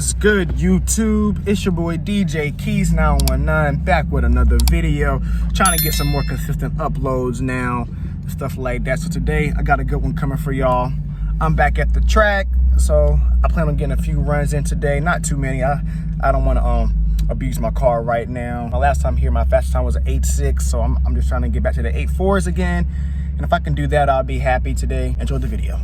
What's good, YouTube? It's your boy DJ Keys 919 back with another video. Trying to get some more consistent uploads now, stuff like that. So today I got a good one coming for y'all. I'm back at the track, so I plan on getting a few runs in today. Not too many. I don't want to abuse my car right now. My last time here, my fastest time was an 8.6, so I'm just trying to get back to the 8.4s again. And if I can do that, I'll be happy today. Enjoy the video.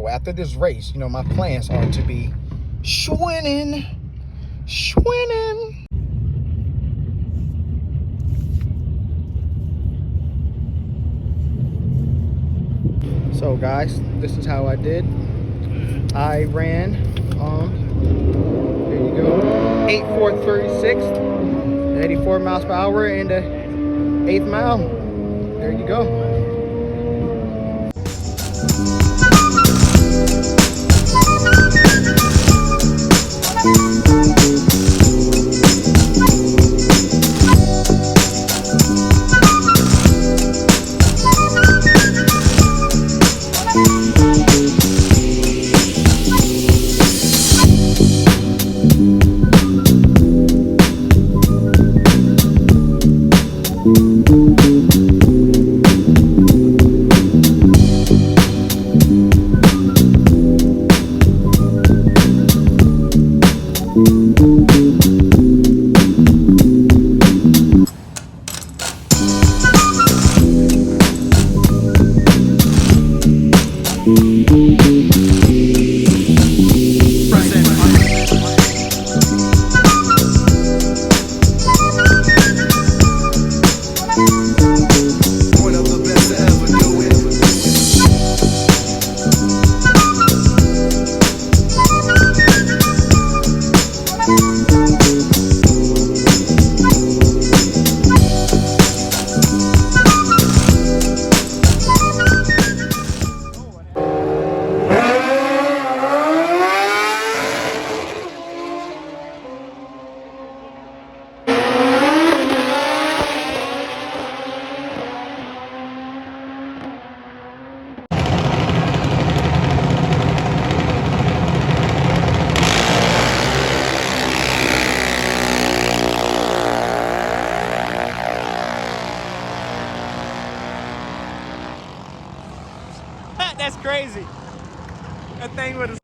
After this race, you know, my plans are to be schwinning. So guys, this is how I did. I ran, there you go, 8.436, 84 miles per hour in the 8th mile. There you go. That's crazy. That thing would have.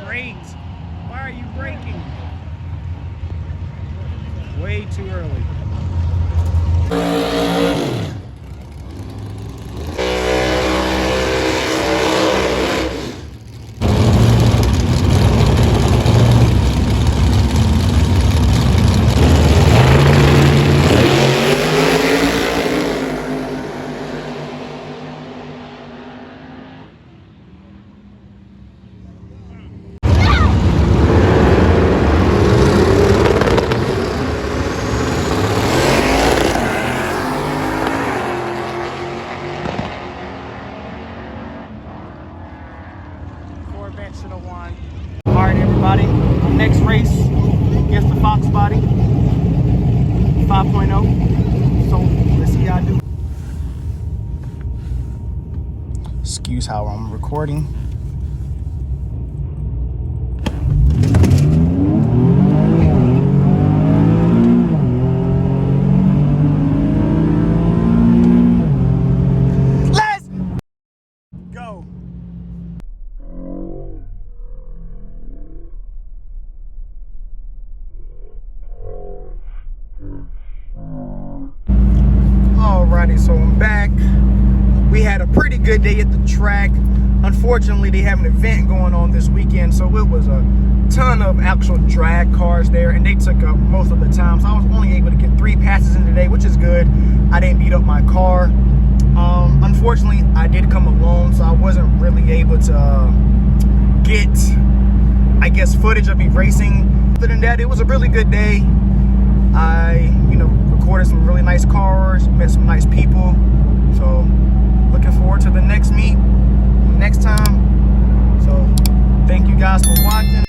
Brakes. Why are you braking? Way too early. Should have won. All right, everybody. Next race against the Foxbody 5.0. So let's see how I do. Excuse how I'm recording. Let's go. Alrighty, so I'm back. We had a pretty good day at the track. Unfortunately, they have an event going on this weekend, so it was a ton of actual drag cars there, and they took up most of the time. So I was only able to get 3 passes in today, which is good. I didn't beat up my car. Unfortunately, I did come alone, so I wasn't really able to get, I guess, footage of me racing. Other than that, it was a really good day. I, recorded some really nice cars, met some nice people. So looking forward to the next meet next time. So thank you guys for watching.